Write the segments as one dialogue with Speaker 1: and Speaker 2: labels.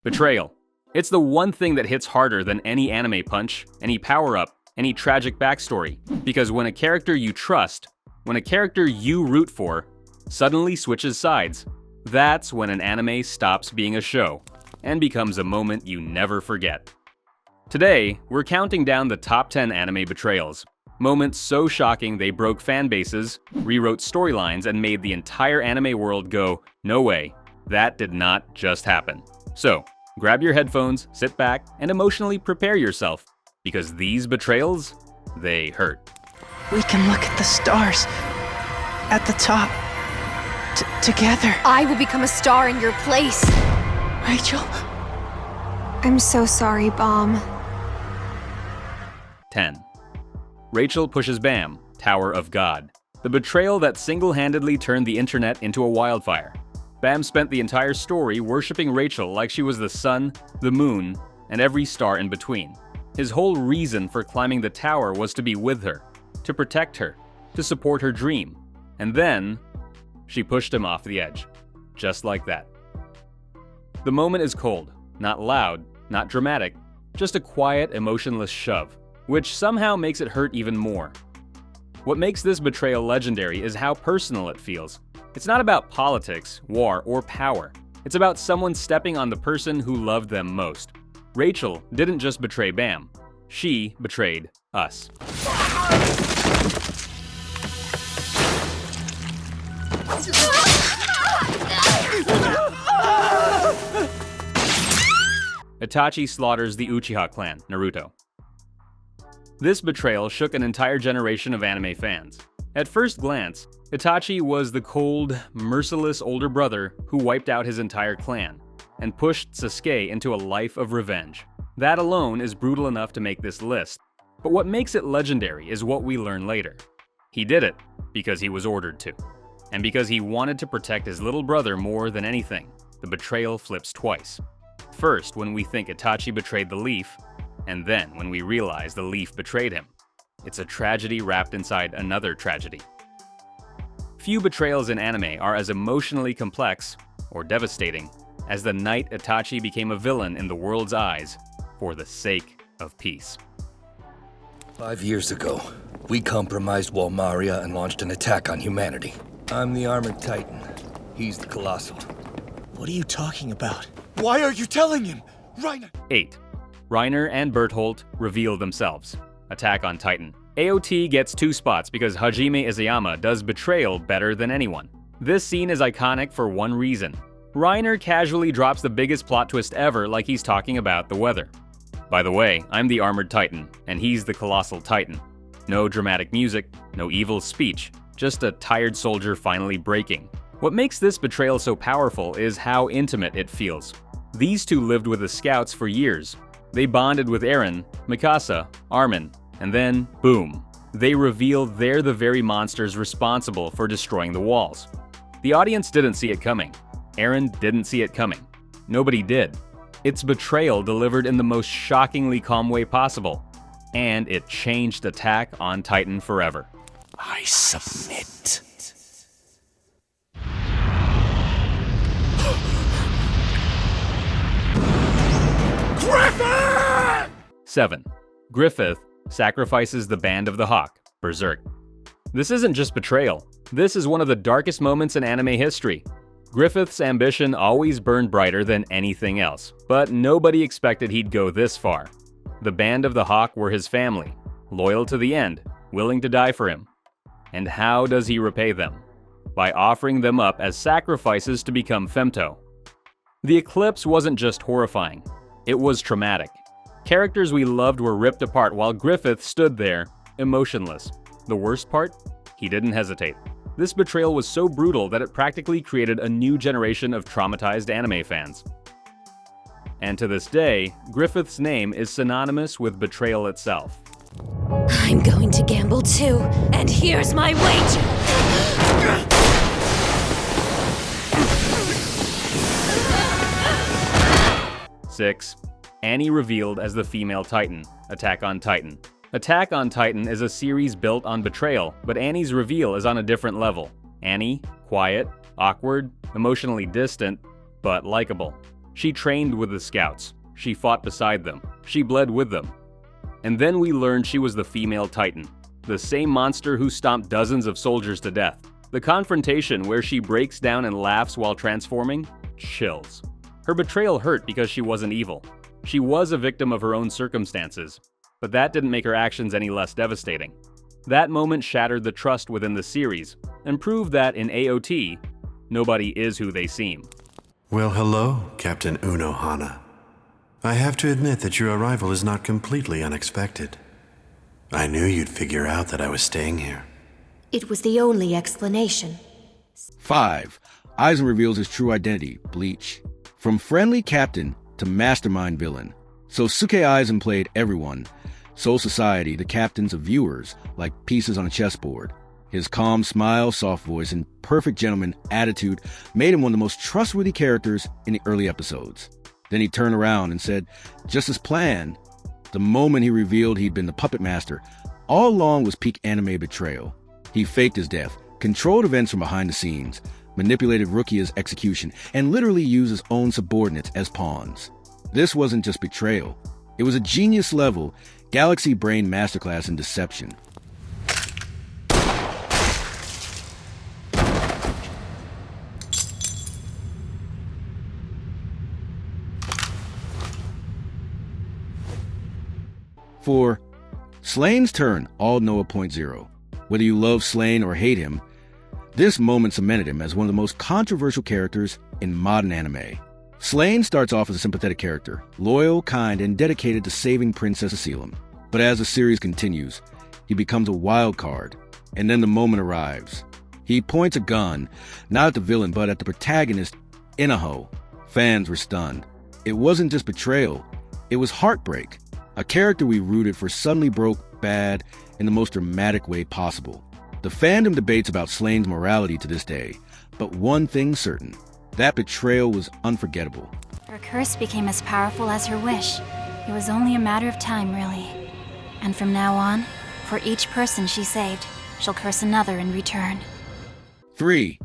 Speaker 1: Betrayal. It's the one thing that hits harder than any anime punch, any power-up, any tragic backstory. Because when a character you trust, when a character you root for, suddenly switches sides, that's when an anime stops being a show and becomes a moment you never forget. Today, we're counting down the top 10 anime betrayals. Moments so shocking they broke fan bases, rewrote storylines, and made the entire anime world go, no way, that did not just happen. So, grab your headphones, sit back, and emotionally prepare yourself, because these betrayals, they hurt.
Speaker 2: We can look at the stars at the top together.
Speaker 3: I will become a star in your place.
Speaker 2: Rachel?
Speaker 3: I'm so sorry, Bomb.
Speaker 1: 10. Rachel pushes Bam, Tower of God. The betrayal that single-handedly turned the internet into a wildfire. Bam spent the entire story worshipping Rachel like she was the sun, the moon, and every star in between. His whole reason for climbing the tower was to be with her, to protect her, to support her dream. And then, she pushed him off the edge. Just like that. The moment is cold, not loud, not dramatic, just a quiet, emotionless shove, which somehow makes it hurt even more. What makes this betrayal legendary is how personal it feels. It's not about politics, war, or power. It's about someone stepping on the person who loved them most. Rachel didn't just betray Bam, she betrayed us. Itachi slaughters the Uchiha clan, Naruto. This betrayal shook an entire generation of anime fans. At first glance, Itachi was the cold, merciless older brother who wiped out his entire clan and pushed Sasuke into a life of revenge. That alone is brutal enough to make this list, but what makes it legendary is what we learn later. He did it because he was ordered to, and because he wanted to protect his little brother more than anything. The betrayal flips twice. First, when we think Itachi betrayed the leaf, and then when we realize the leaf betrayed him. It's a tragedy wrapped inside another tragedy. Few betrayals in anime are as emotionally complex, or devastating, as the night Itachi became a villain in the world's eyes for the sake of peace.
Speaker 4: 5 years ago, we compromised Walmaria and launched an attack on humanity. I'm the Armored Titan. He's the Colossal.
Speaker 5: What are you talking about? Why are you telling him? Reiner!
Speaker 1: 8. Reiner and Bertholdt reveal themselves. Attack on Titan. AOT gets 2 spots because Hajime Izayama does betrayal better than anyone. This scene is iconic for one reason. Reiner casually drops the biggest plot twist ever like he's talking about the weather. By the way, I'm the Armored Titan, and he's the Colossal Titan. No dramatic music, no evil speech, just a tired soldier finally breaking. What makes this betrayal so powerful is how intimate it feels. These two lived with the Scouts for years. They bonded with Eren, Mikasa, Armin, and then, boom, they reveal they're the very monsters responsible for destroying the walls. The audience didn't see it coming. Eren didn't see it coming. Nobody did. It's betrayal delivered in the most shockingly calm way possible, and it changed Attack on Titan forever.
Speaker 5: I submit. Griffith!
Speaker 1: 7. Griffith sacrifices the Band of the Hawk, Berserk. This isn't just betrayal. This is one of the darkest moments in anime history. Griffith's ambition always burned brighter than anything else, but nobody expected he'd go this far. The Band of the Hawk were his family, loyal to the end, willing to die for him. And how does he repay them? By offering them up as sacrifices to become Femto. The eclipse wasn't just horrifying, it was traumatic. Characters we loved were ripped apart while Griffith stood there, emotionless. The worst part? He didn't hesitate. This betrayal was so brutal that it practically created a new generation of traumatized anime fans. And to this day, Griffith's name is synonymous with betrayal itself.
Speaker 3: I'm going to gamble too, and here's my wager!
Speaker 1: 6. Annie revealed as the female Titan, Attack on Titan. Attack on Titan is a series built on betrayal, but Annie's reveal is on a different level. Annie, quiet, awkward, emotionally distant, but likable. She trained with the scouts. She fought beside them. She bled with them. And then we learned she was the female Titan, the same monster who stomped dozens of soldiers to death. The confrontation where she breaks down and laughs while transforming? Chills. Her betrayal hurt because she wasn't evil. She was a victim of her own circumstances, but that didn't make her actions any less devastating. That moment shattered the trust within the series and proved that in AOT, nobody is who they seem.
Speaker 6: Well, hello, Captain Unohana. I have to admit that your arrival is not completely unexpected. I knew you'd figure out that I was staying here.
Speaker 3: It was the only explanation.
Speaker 7: 5. Aizen reveals his true identity, Bleach. From friendly captain to mastermind villain. So Suke Aizen played everyone. Soul Society, the captains of viewers, like pieces on a chessboard. His calm smile, soft voice, and perfect gentleman attitude made him one of the most trustworthy characters in the early episodes. Then he turned around and said, just as planned. The moment he revealed he'd been the puppet master, all along was peak anime betrayal. He faked his death, controlled events from behind the scenes, manipulated Rukia's execution, and literally used his own subordinates as pawns. This wasn't just betrayal. It was a genius-level, galaxy brain masterclass in deception. For Slane's turn, all Noah .0. Whether you love Slane or hate him, this moment cemented him as one of the most controversial characters in modern anime. Slane starts off as a sympathetic character, loyal, kind, and dedicated to saving Princess Asilum. But as the series continues, he becomes a wild card, and then the moment arrives. He points a gun, not at the villain, but at the protagonist, Inaho. Fans were stunned. It wasn't just betrayal, it was heartbreak. A character we rooted for suddenly broke bad in the most dramatic way possible. The fandom debates about Slane's morality to this day, but one thing's certain, that betrayal was unforgettable.
Speaker 8: Her curse became as powerful as her wish. It was only a matter of time, really. And from now on, for each person she saved, she'll curse another in return.
Speaker 7: 3.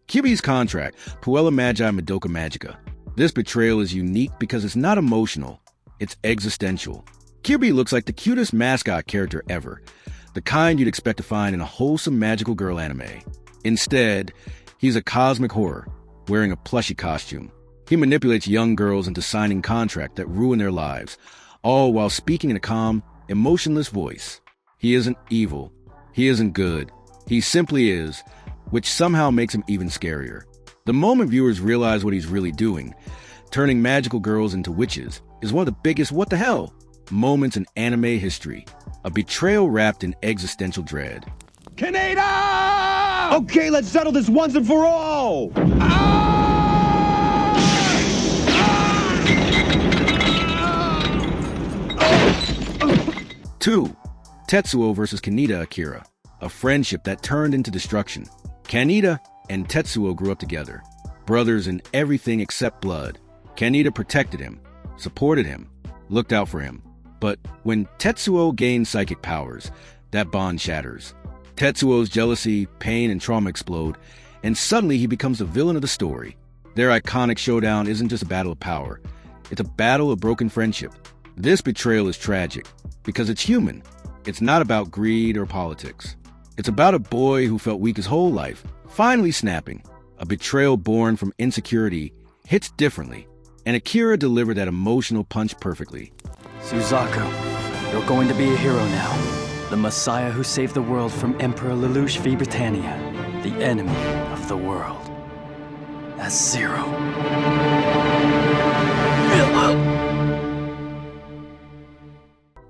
Speaker 7: Kyuubi's contract, Puella Magi Madoka Magica. This betrayal is unique because it's not emotional, it's existential. Kyuubi looks like the cutest mascot character ever, the kind you'd expect to find in a wholesome magical girl anime. Instead, he's a cosmic horror, wearing a plushie costume. He manipulates young girls into signing contracts that ruin their lives, all while speaking in a calm, emotionless voice. He isn't evil. He isn't good. He simply is, which somehow makes him even scarier. The moment viewers realize what he's really doing, turning magical girls into witches, is one of the biggest what the hell moments in anime history. A betrayal wrapped in existential dread.
Speaker 9: Kaneda! Okay, let's settle this once and for all!
Speaker 7: 2. Tetsuo versus Kaneda Akira. A friendship that turned into destruction. Kaneda and Tetsuo grew up together, brothers in everything except blood. Kaneda protected him, supported him, looked out for him. But when Tetsuo gains psychic powers, that bond shatters. Tetsuo's jealousy, pain, and trauma explode, and suddenly he becomes the villain of the story. Their iconic showdown isn't just a battle of power, it's a battle of broken friendship. This betrayal is tragic, because it's human. It's not about greed or politics. It's about a boy who felt weak his whole life, finally snapping. A betrayal born from insecurity hits differently, and Akira delivered that emotional punch perfectly.
Speaker 10: Suzaku, you're going to be a hero now. The Messiah who saved the world from Emperor Lelouch V. Britannia, the enemy of the world. That's Zero.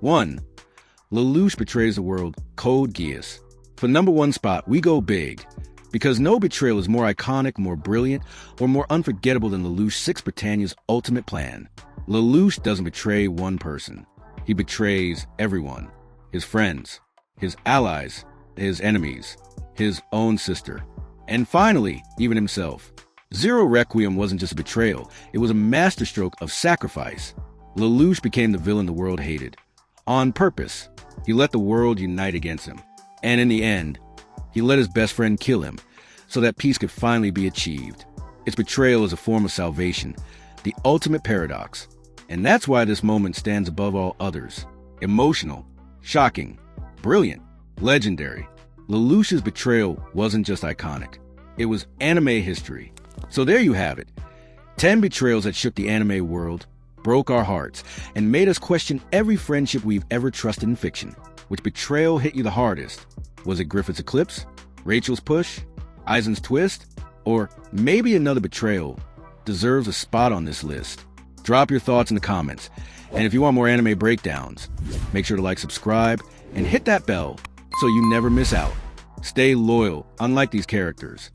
Speaker 7: 1. Lelouch betrays the world, Code Geass. For number 1 spot, we go big. Because no betrayal is more iconic, more brilliant, or more unforgettable than Lelouch 6 Britannia's ultimate plan. Lelouch doesn't betray one person. He betrays everyone. His friends, his allies, his enemies, his own sister, and finally, even himself. Zero Requiem wasn't just a betrayal, it was a masterstroke of sacrifice. Lelouch became the villain the world hated. On purpose, he let the world unite against him. And in the end, he let his best friend kill him, so that peace could finally be achieved. Its betrayal is a form of salvation, the ultimate paradox. And that's why this moment stands above all others. Emotional, shocking, brilliant, legendary. Lelouch's betrayal wasn't just iconic. It was anime history. So there you have it. 10 betrayals that shook the anime world, broke our hearts, and made us question every friendship we've ever trusted in fiction. Which betrayal hit you the hardest? Was it Griffith's eclipse? Rachel's push? Aizen's twist? Or maybe another betrayal deserves a spot on this list? Drop your thoughts in the comments. And if you want more anime breakdowns, make sure to like, subscribe, and hit that bell so you never miss out. Stay loyal, unlike these characters.